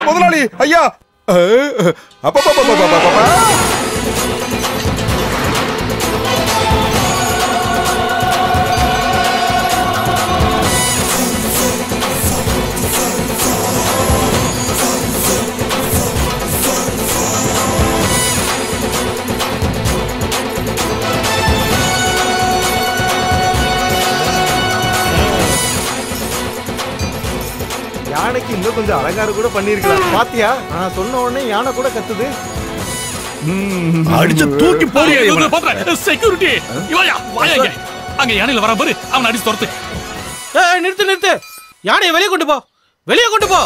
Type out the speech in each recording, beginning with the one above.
முதலாளி ஐயா. யானைக்கு இன்னும் கொஞ்சம் அலங்காரம் கூட பண்ணிருக்கலாம். பாத்தியா, நான் சொன்ன உடனே யானை கூட கத்துது. அடிச்சு தூக்கி போறியா? செக்யூரிட்டி வாங்க, அங்க யானையில வர பாரு, அவனை அடிச்சு துரத்து. நிறுத்து நிறுத்து, யானையை வெளியே கொண்டு போ, வெளியே கொண்டு போ.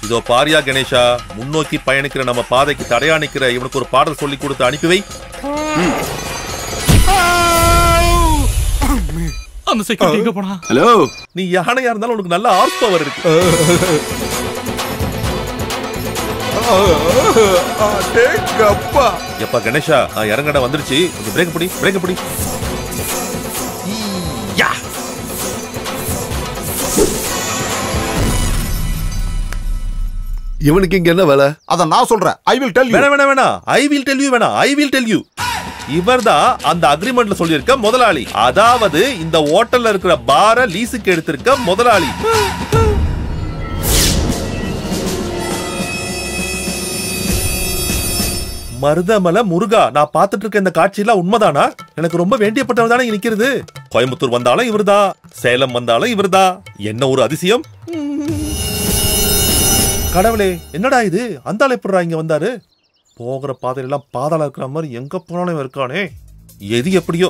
இதோ பாரியா கணேஷா, முன்னோக்கி பயணிக்கிற நம்ம பாதைக்கு தடையா நிக்கிற இவனுக்கு ஒரு பாடல் சொல்லி கொடுத்து அனுப்பி வை. அந்த செக்யூரிட்டி எங்க போனா? ஹலோ, நீ யானையா இருந்தாலும் உனக்கு நல்ல ஹார்ஸ் பவர் இருக்கு. எப்பா கணேஷா, இறங்கட வந்துருச்சு. பிரேக் பிடி, பிரேக் பிடி. இவனுக்கு இங்க என்ன வேலை? அத நான் சொல்றேன். I will tell you. வேணா ஐ வில் டெல் யூ வேணா, ஐ வில் டெல் யூ. இவர்தான் அந்த அக்ரிமெண்ட்ல சொல்லியிருக்க முதலாளி. அதாவது இந்த ஹோட்டல்ல இருக்கிற பார லீஸுக்கு எடுத்திருக்க முதலாளி. மருதமலை முருகா, நான் பார்த்துட்டு இருக்க இந்த காட்சியெல்லாம் உண்மைதானா? எனக்கு ரொம்ப வேண்டியப்பட்டவர் தானே நிக்கிறது. கோயம்புத்தூர் வந்தாலும் இவர்தான், சேலம் வந்தாலும் இவர்தான். என்ன ஒரு அதிசயம்! கடவுளே, என்னடா இது? அந்த ஆள் எப்படிடா இங்க வந்தாரு? போகிற பாதையெல்லாம் பாதாளம் இருக்கிற மாதிரி எங்க போனாலும் இருக்கானே. எது எப்படியோ,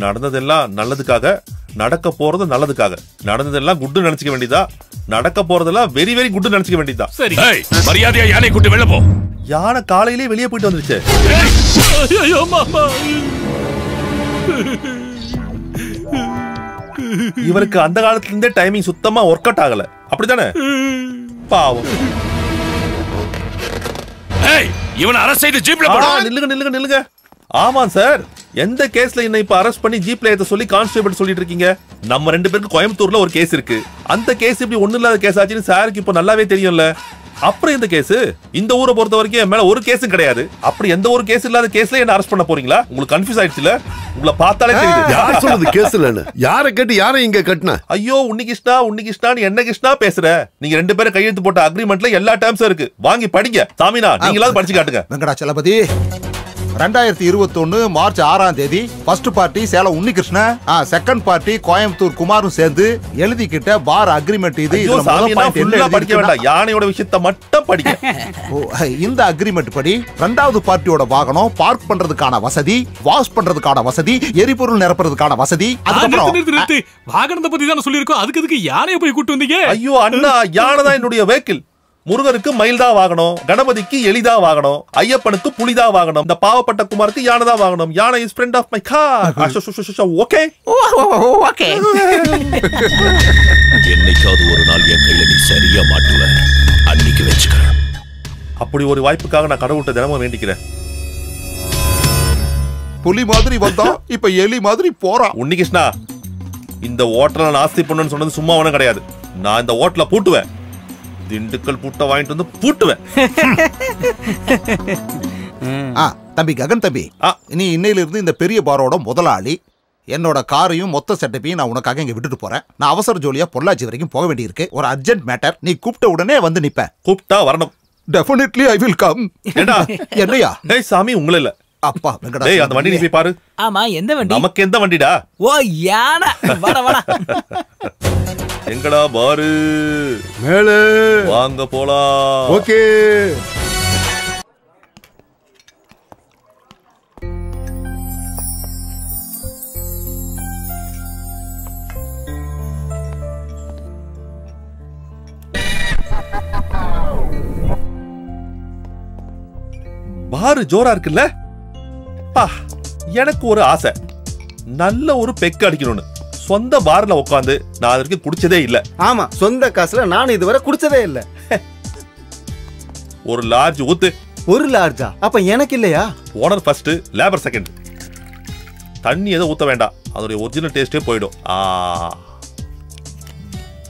நடந்ததெல்லாம் நல்லதுக்காக, நடக்க போறது நல்லதுக்காக. நடந்ததெல்லாம் குட்டு நினைச்சுக்க வேண்டியதா, நடக்க போறதெல்லாம் வெரி வெரி குட்டு நினைச்சுக்க வேண்டியதா. சரி, மரியாதையா யானை கூட்டு வெளிய போ. யானை காலையிலே வெளியே போயிட்டு வந்துருச்சு. இவருக்கு அந்த காலத்துல இருந்தே டைமிங் சுத்தமா ஒர்க் அவுட் ஆகல, அப்படித்தானே? பாவம். இவனை அரெஸ்ட் செய்து ஜீப்ல போடு. நில்லுங்க. ஆமா சார், எந்த கேஸ்ல என்ன இப்ப அரெஸ்ட் பண்ணி ஜீப்ல ஏத்த சொல்லி கான்ஸ்டபிள் சொல்லிட்டு இருக்கீங்க? நம்ம ரெண்டு பேருக்கு கோயம்புத்தூர்ல ஒரு கேஸ் இருக்கு. அந்த கேஸ் இப்படி ஒண்ணு இல்லாத கேஸ் ஆச்சுன்னு சாருக்கு இப்ப நல்லாவே தெரியும்ல. அப்புறம் இந்த கேஸ், இந்த ஊரை பொறுத்த வரைக்கும் என் மேல ஒரு கேஸும் கிடையாது. அப்படி எந்த ஒரு கேஸ் இல்லாத கேஸ்ல என்ன அரெஸ்ட் பண்ண போறீங்களா? உங்களுக்கு கன்ஃபியூஸ் ஆயிடுச்சுல? உங்களை பார்த்தாலே தெரியுது யார் சொல்றது கேஸ் இல்லன்னு. யாரை கேட்டு யாரை இங்க கட்டின? ஐயோ, உன்னிகிருஷ்ணா என்ன கிருஷ்ணா பேசுற? நீங்க ரெண்டு பேரும் கையெழுத்து போட்ட அக்ரிமெண்ட்ல எல்லா டேர்ம்ஸும் இருக்கு. வாங்கி படிங்க. சாமினா, நீங்களாவது படிச்சு காட்டுங்க. வெங்கடாச்சலபதி, 2021 மார்ச் 6ஆம் தேதி first party Salem Unnikrishnan, second party Coimbatore குமாரும் சேர்ந்து எழுதிக்கிட்ட பார் அக்ரிமெண்ட் இது. படிக்க வேண்டாம், யானையோட விஷயத்தை மட்டும் படிக்க. இந்த அக்ரிமெண்ட் படி இரண்டாவது பார்ட்டியோட வாகனம் பார்க் பண்றதுக்கான வசதி, வாஷ் பண்றதுக்கான வசதி, எரிபொருள் நிரப்புறதுக்கான வசதி. அதுக்கப்புறம் வாகனத்தை பத்தி தானே சொல்லியிருக்கோம். அதுக்கு யானையை போய் கூட்டு வந்தீங்க? ஐயோ அண்ணா, யானை தான் என்னுடைய வெஹிக்கிள். முருகருக்கு மயில்தா வாகனம், கணபதிக்கு எலிதா வாகனம், ஐயப்பனுக்கு புலிதா வாகனம், இந்த பாவப்பட்ட குமாருக்கு யானைதா வாகனம். யானை is friend of my car. Okay okay. என்னைக்காவது ஒரு நாள் என் கையில நீ சரியா மாட்டுவ, அன்னைக்கு வெச்சுக்கிறேன். அப்படி ஒரு வாய்ப்புக்காக நான் கடவுள்கிட்ட தினமும் வேண்டிக்கிறேன். புலி மாதிரி வந்தா இப்ப எலி மாதிரி போறான். உன்னிகிருஷ்ணா, இந்த ஹோட்டலை நாஸ்தி பண்ணுன்னு சொன்னது சும்மா ஒண்ணும் கிடையாது. நான் இந்த ஹோட்டலை பூட்டுவேன். திண்டுக்கல் பூட்டை வாங்கிட்டு வந்து பூட்டுவேன். தம்பி ககன் தம்பி, நீ இன்னையில இருந்து இந்த பெரிய பாரோட முதலாளி. என்னோட காரையும் மொத்த செட்டப்பையும் நான் உனக்காக இங்க விட்டுட்டு போறேன். நான் அவசர ஜோலியா பொள்ளாச்சி வரைக்கும் போக வேண்டியிருக்கு. ஒரு அர்ஜென்ட் மேட்டர். நீ கூப்பிட்ட உடனே வந்து நிப்பேன். கூப்பிட்டா வரணும். Definitely I will come. என்னையா? டேய் சாமி, உங்கள இல்ல. அப்பா வெங்கடா, டேய் அந்த வண்டி நீ போய் பாரு. ஆமா, எந்த வண்டி? நமக்கு எந்த வண்டிடா? ஓ, யானை. வாடா வாடா. எங்கடா பாரு? மேலே வாங்க போலாம். ஓகே. பாரு ஜோரா இருக்குல்ல? பா, எனக்கு ஒரு ஆசை, நல்ல ஒரு பெக்கு அடிக்கணும்னு. சொந்த பார்ல உட்காந்து நான் அதற்கு குடிச்சதே இல்ல. ஆமா, சொந்த காசுல நான் இதுவரை குடிச்சதே இல்ல. ஒரு லார்ஜ் ஊத்து. ஒரு லார்ஜா? அப்ப எனக்கு இல்லையா? Owner first, labour second. தண்ணி ஏதோ ஊத்த வேண்டாம், அதோட ஒரிஜினல் டேஸ்டே போயிடும்.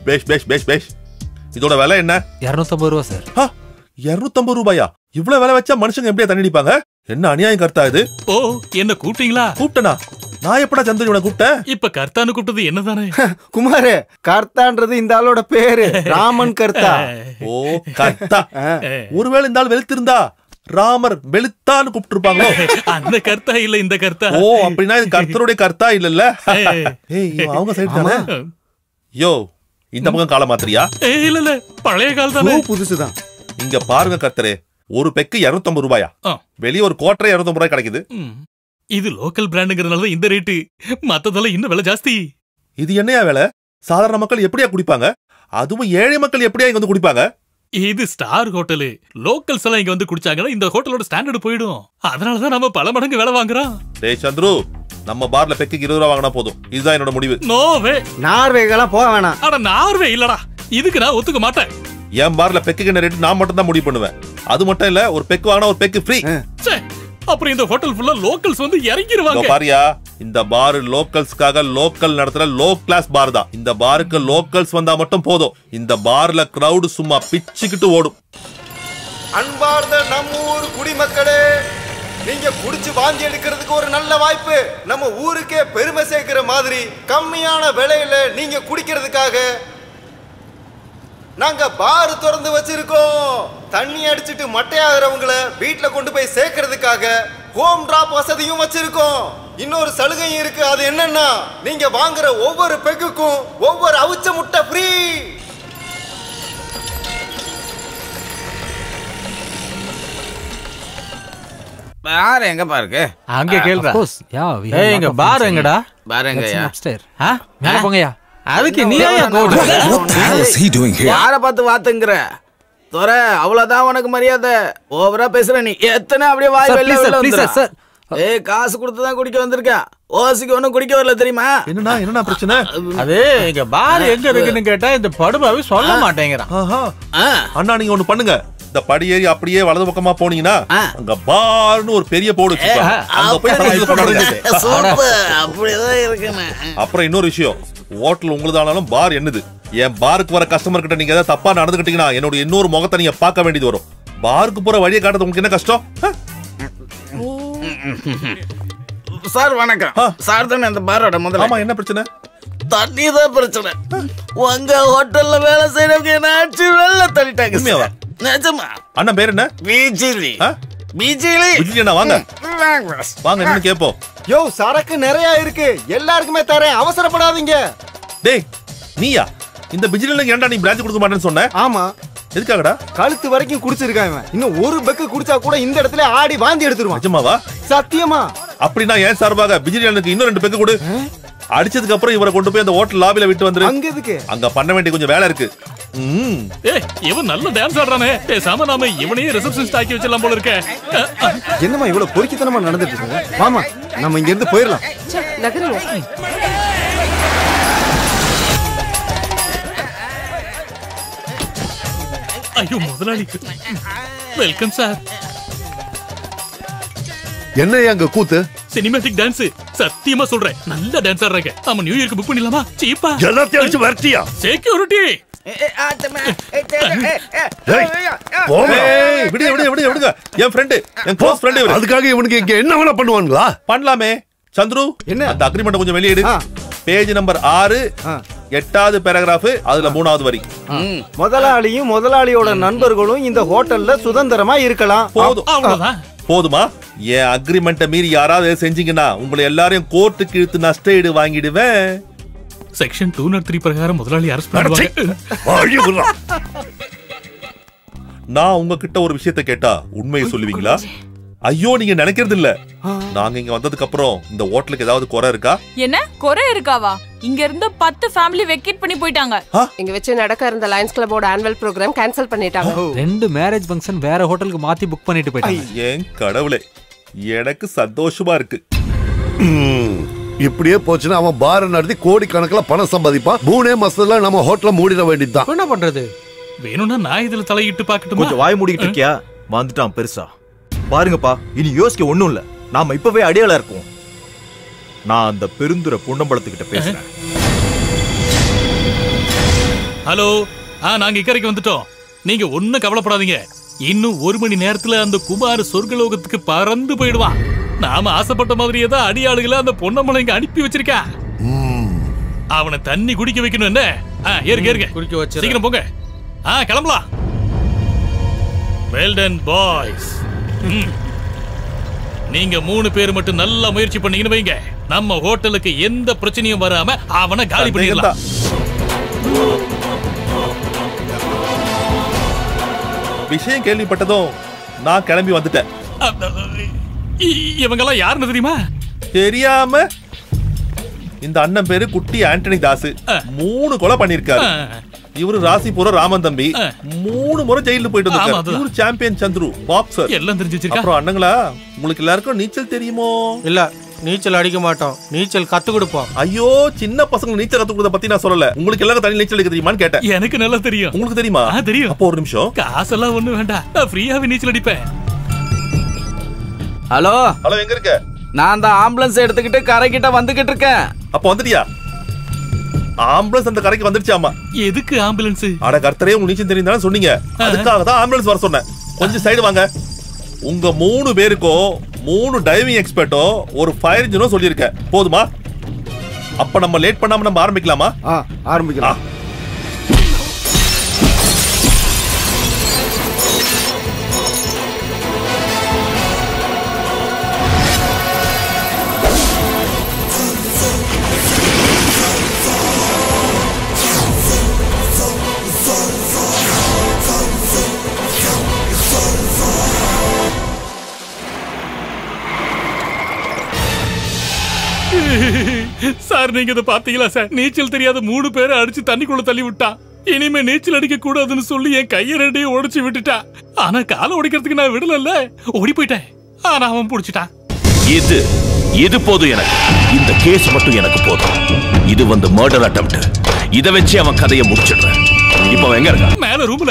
பேஷ் பேஷ் பேஷ் பேஷ். இதோட விலை என்ன? 250 ரூபா சார். 250 ரூபாயா? இவ்வளவு விலை வச்சா மனுஷங்க எப்படியா தண்ணி அடிப்பாங்க? என்ன அநியாயம் கர்த்தா இது? ஓ என்ன கூப்பிட்டீங்களா? கூப்பிட்டனா? நான் எப்படா சந்திரன் இவனை கூப்பிட்டேன்? இப்ப கர்த்தான்னு கூப்பிட்டது என்னதானே? குமாரே, கர்த்தான்றது இந்த ஆளோட பேரு. ராமன் கர்த்தா. ஓ கர்த்தா. ஒருவேளை இந்த ஆள் வெளுத்திருந்தா ராமர் வெளுத்தான்னு கூப்பிட்டு இருப்பாங்களோ? அந்த கர்த்தா இல்ல இந்த கர்த்தா. ஓ அப்படின்னா இது கர்த்தருடைய கர்த்தா இல்லல்ல? ஏய் அவங்க சைடு தானே. யோ இந்த பக்கம் கால மாத்திரியா? இல்ல இல்ல பழைய கால் தானே. புதுசுதான். இங்க பாருங்க கர்த்தரே, ஒரு பெக்கு 250 ரூபாயா? வெளிய ஒரு கோட்டரை 250 ரூபாய் கிடைக்குது. இது லோக்கல் பிராண்டுங்கிறதுனால இந்த ரேட்டு, மத்ததெல்லாம் இன்னும் விலை ஜாஸ்தி. இது என்னையா வேலை? சாதாரண மக்கள் எப்படியா குடிப்பாங்க? அதுவும் ஏழை மக்கள் எப்படியா இங்க வந்து குடிப்பாங்க? இது ஸ்டார் ஹோட்டலு. லோக்கல்ஸ் எல்லாம் இங்க வந்து குடிச்சாங்கன்னா இந்த ஹோட்டலோட ஸ்டாண்டர்ட் போயிடும். அதனாலதான் நம்ம பல மடங்கு விலை வாங்குறோம். டேய் சந்துரு, நம்ம பார்ல பெக்குக்கு 20 ரூபாய் வாங்கினா போதும். இதுதான் என்னோட முடிவு. நோவே. நார்வேகெல்லாம் போக வேணாம். அட நார்வே இல்லடா, இதுக்கு நான் ஒத்துக்க மாட்டேன். என் பார்ல பெக்குக்கு என்ன ரேட் நான் மட்டும் தான் முடிவு பண்ணுவேன். அது மட்டும் இல்ல, ஒரு பெக்கு வாங்கினா ஒரு பெக்கு ஃப்ரீ. அப்புறம் இந்த ஹோட்டல் ஃபுல்லா லோக்கல்ஸ் வந்து இறங்கிடுவாங்க. பாரியா, இந்த பார் லோக்கல்ஸ்க்காக லோக்கல் நடத்துற லோ கிளாஸ் பார் தான். இந்த பாருக்கு லோக்கல்ஸ் வந்தா மட்டும் போதும். இந்த பார்ல கிரவுட் சும்மா பிச்சுக்கிட்டு ஓடும். அன்பார்ந்த நம்ம ஊர் குடிமக்களே, நீங்க குடிச்சு வாந்தி எடுக்கிறதுக்கு ஒரு நல்ல வாய்ப்பு. நம்ம ஊருக்கே பெருமை சேர்க்கிற மாதிரி கம்மியான விலையில நீங்க குடிக்கிறதுக்காக நாங்க பார் திறந்து வச்சிருக்கோம். தண்ணி அடிச்சிட்டு மட்டையாகிறவங்கள வீட்டுல கொண்டு போய் சேர்க்கறதுக்காக ஹோம் டிராப் வசதியும் வச்சிருக்கோம். இன்னொரு சலுகையும் இருக்கு. அது என்னன்னா, நீங்க வாங்குற ஒவ்வொரு பெக்குக்கும் ஒவ்வொரு அவிச்ச முட்டை ஃப்ரீ. பார் எங்க பாருக்கு? அங்க கேளுடா. ஏய் எங்க பார் எங்கடா? பார் எங்கயா? மேல போங்கயா. அதுக்கு நீ ஏன் யார பார்த்து வாத்துங்கற? தோர அவ்வளவுதான் உனக்கு மரியாதை. ஓவரா பேசுற நீ. எத்தனை அப்படியே வாய் வெளிய வந்துற. ஏய் காசு கொடுத்து தான் குடிக்க வந்திருக்கேன். ஓசிக்கு ஒண்ணும் குடிக்க வரல தெரியுமா? என்னடா பிரச்சனை? அது இங்க பார் எங்க இருக்குன்னு கேட்டா இந்த படுபாவி சொல்ல மாட்டேங்கறான். அண்ணா நீங்க ஒண்ணு பண்ணுங்க. இந்த படி ஏறி அப்படியே வலது பக்கமா போனீங்கன்னா அங்க பார்னு ஒரு பெரிய போர்டு வச்சிருக்காங்க. அங்க போய் சமைச்சு பண்ணுங்க. அப்படியே இருக்குன்னு. அப்புறம் இன்னொரு விஷயம், ஹோட்டல் உங்களுதானாலும் பார் என்னது. என் பாருக்கு வர கஸ்டமர் கிட்ட நீங்க ஏதாவது தப்பா நடந்துக்கிட்டீங்கன்னா என்னோட இன்னொரு முகத்தை நீங்க பார்க்க வேண்டியது வரும். பாருக்கு போற வழியை காட்டுறது உங்களுக்கு என்ன கஷ்டம்? சார் வணக்கம். சார் தானே இந்த பாரோட முதல்ல? ஆமா, என்ன பிரச்சனை? தண்ணி தான் பிரச்சனை. உங்க ஹோட்டல்ல வேலை செய்யறவங்க என்னாச்சு வெள்ள தள்ளிட்டாங்க. நிஜமா? அண்ணா பேர் என்ன? பிஜிலி. பிஜிலி. பிஜிலி வாங்க. வாங்க என்னன்னு கேப்போம். யோ சரக்கு நிறைய இருக்கு, எல்லாருக்குமே தரேன், அவசரப்படாதீங்க. டேய் நீயா? இந்த பிஜிலில ஏன்டா நீ பிரான்ச் கொடுக்க மாட்டேன்னு சொன்ன? ஆமா. எதுக்காகடா? கழுத்து வரைக்கும் குடிச்சிருக்கான். இன்னும் ஒரு பெக்கு குடிச்சா கூட இந்த இடத்துல ஆடி வாந்தி எடுத்துருவான். நிஜமாவா? சத்தியமா. அப்படின்னா ஏன் சார்பாக பிஜிலிக்கு இன்னும் 2 பெக்கு கொடு. அடிச்சதுக்கு அப்புறம் இவரை கொண்டு போய் அந்த ஹோட்டல் லாபில விட்டு வந்துரு. அங்க எதுக்கு? அங்க பண்ண வேண்டிய கொஞ்சம் வேலை இருக்கு. இவன் நல்ல டான்ஸ் ஆடுறானே. பேசாம நாம இவனையே ரிசப்ஷனிஸ்ட் ஆக்கி வச்சிடலாம் போல இருக்க. என்னமா இவ்வளவு பொறுக்கித்தனமா நடந்துட்டு இருக்கு? மாமா நம்ம இங்க இருந்து போயிடலாம். ஐயோ முதலாளி, வெல்கம் சார். என்ன அங்க கூத்து? Cinematic dance. சத்தியமா சொல்றேன், நல்ல டான்ஸ் ஆடுறாங்க. நம்ம நியூ இயர்க்கு புக் பண்ணிடலாமா? சீப்பா எல்லாத்தையும் அடிச்சு வரட்டியா? செக்யூரிட்டி. என் ஃப்ரெண்ட், என் க்ளோஸ் ஃப்ரெண்ட் இவரு. அதுக்காக இவனுக்கு இங்க என்ன வேணா பண்ணுவாங்களா? பண்ணலாமே. சந்துரு, என்ன அந்த அக்ரிமெண்ட் கொஞ்சம் வெளியிடு. பேஜ் நம்பர் 6, 8வது பேராகிராஃப், அதுல 3வது வரி. முதலாளியும் முதலாளியோட நண்பர்களும் இந்த ஹோட்டல்ல சுதந்திரமா இருக்கலாம். போதுமா? என் அக்ரிமெண்ட்டை மீறி யாராவது செஞ்சீங்கன்னா உங்களை எல்லாரையும் கோர்ட்டுக்கு இழுத்து நஷ்டஈடு வாங்கிடுவேன். செக்ஷன் 203 பிரகாரம் முதலாளி அரெஸ்ட் பண்ணுவாங்க. நான் உங்ககிட்ட ஒரு விஷயத்தை கேட்டா உண்மையை சொல்லுவீங்களா? ஐயோ நீங்க நினைக்கிறது இல்ல, நாங்க இங்க வந்ததுக்கு அப்புறம் இந்த ஹோட்டலுக்கு ஏதாவது குறை இருக்கா? என்ன குறை இருக்காவா? இங்க இருந்த 10 ஃபேமிலி வெக்கேட் பண்ணி போயிட்டாங்க. இங்க வச்சு நடக்க இருந்த லயன்ஸ் கிளப்போட ஆனுவல் ப்ரோகிராம் கேன்சல் பண்ணிட்டாங்க. 2 மேரேஜ் ஃபங்க்ஷன் வேற ஹோட்டலுக்கு மாத்தி புக் பண்ணிட்டு போயிட்டாங்க. ஏன் கடவுளே, எனக்கு சந்தோஷமா இருக்கு. இப்படியே போச்சுன்னா அவன் பார நடத்தி கோடிக்கணக்கில் பணம் சம்பாதிப்பான். 3 மாசத்துல நம்ம ஹோட்டலை மூடிட வேண்டியதுதான். என்ன பண்றது? வேணும்னா நான் இதுல தலையிட்டு பாக்கட்டுமா? கொஞ்சம் வாய் மூடிட்டு இருக்கியா? வந்துட்டான் பெருசா. பாருங்கப்பா, இனி யோசிக்க ஒண்ணும் இல்ல. நாம இப்பவே அடியாளா இருப்போம். நான் அந்த பெருந்துரை பொன்னம்பலத்துக்கிட்ட பேசுறேன். ஹலோ, நாங்க இக்கரைக்கு வந்துட்டோம். நீங்க ஒண்ணும் கவலைப்படாதீங்க. இன்னும் 1 மணி நேரத்துல அந்த குமார் சொர்க்கலோகத்துக்கு பறந்து போயிடுவான். நாம ஆசைப்பட்ட மாதிரியே தான் அடியாளுகளை அந்த பொன்னம்மளை இங்க அனுப்பி வச்சிருக்கா. அவனை தண்ணி குடிக்க வைக்கணும். என்ன ஏறுங்க குடிக்க வச்சு சீக்கிரம் போங்க. கிளம்பலாம். Well done boys. நீங்க 3 பேர் மட்டும் நல்லா முயற்சி பண்ணீங்கன்னு வைங்க, நம்ம ஹோட்டலுக்கு எந்த பிரச்சனையும் வராம அவனை காலி பண்ணிடலாம். விஷயம் கேள்விப்பட்டதும் நான் கிளம்பி வந்துட்டேன். இவங்கெல்லாம் யாருன்னு தெரியுமா? தெரியாம இந்த அண்ணன் பேரு குட்டி ஆண்டனி தாஸ். 3 கொலை பண்ணிருக்காரு. இவரு ராசிபுரம் ராமன் தம்பி 3 முறை ஜெயிலுக்கு போயிட்டு வந்தாரு. இவரு சாம்பியன் சந்துரு பாக்ஸர். எல்லாம் தெரிஞ்சு வச்சிருக்கா. அப்புறம் அண்ணங்களா, உங்களுக்கு எல்லாருக்கும் நீச்சல் தெரியுமோ? இல்ல, நீச்சல் அடிக்க மாட்டோம், நீச்சல் கத்து கொடுப்போம். ஐயோ, சின்ன பசங்க நீச்சல் கத்து கொடுத்த பத்தி நான் சொல்லல. உங்களுக்கு எல்லாரும் தனி நீச்சல் அடிக்க தெரியுமான்னு கேட்டேன். எனக்கு நல்லா தெரியும். உங்களுக்கு தெரியுமா? தெரியும். அப்போ ஒரு நிமிஷம். காசெல்லாம் ஒண்ணு வேண்டாம், நான் ஃப்ரீயாவே நீச்சல் அடிப்பேன். ஹலோ ஹலோ, எங்க இருக்க? நான் தான் ஆம்புலன்ஸ் எடுத்துக்கிட்டு கரைக்கிட்ட வந்துகிட்டு இருக்கேன். அப்ப வந்துட்டியா? ஆம்புலன்ஸ் அந்த கரைக்கு வந்துருச்சாமா. எதுக்கு ஆம்புலன்ஸ்? அட கர்த்தரே, உங்களுக்கு நீச்சல் தெரியுதான்னு சொன்னீங்க, அதுக்காக தான் ஆம்புலன்ஸ் வர சொன்னேன். கொஞ்சம் சைடு வாங்க. உங்க 3 பேருக்கும் 3 டைவிங் எக்ஸ்பர்ட்டோ ஒரு ஃபயர் இன்ஜினோ சொல்லியிருக்கேன். போதுமா? அப்ப நம்ம லேட் பண்ணாம நம்ம ஆரம்பிக்கலாமா? ஆரம்பிக்கலாம். சார், நீங்க இதை பாத்தீங்களா சார்? நீச்சல் தெரியாத 3 பேரை அடிச்சு தண்ணிக்குள்ள தள்ளி விட்டான். இனிமே நீச்சல் அடிக்க கூடாதுன்னு சொல்லி என் கையை 2 உடைச்சு விட்டுட்டான். ஆனா காலை உடைக்கிறதுக்கு நான் விடல, ஓடி போயிட்டேன். ஆனா அவன் புடிச்சிட்டான். இது போதும் எனக்கு. இந்த கேஸ் மட்டும் எனக்கு போதும். இது வந்து மர்டர் அட்டெம்ப்ட். இத வச்சு அவன் கதையை முடிச்சிடுறேன். இப்போ எங்க இருக்கான்? மேல ரூம்ல.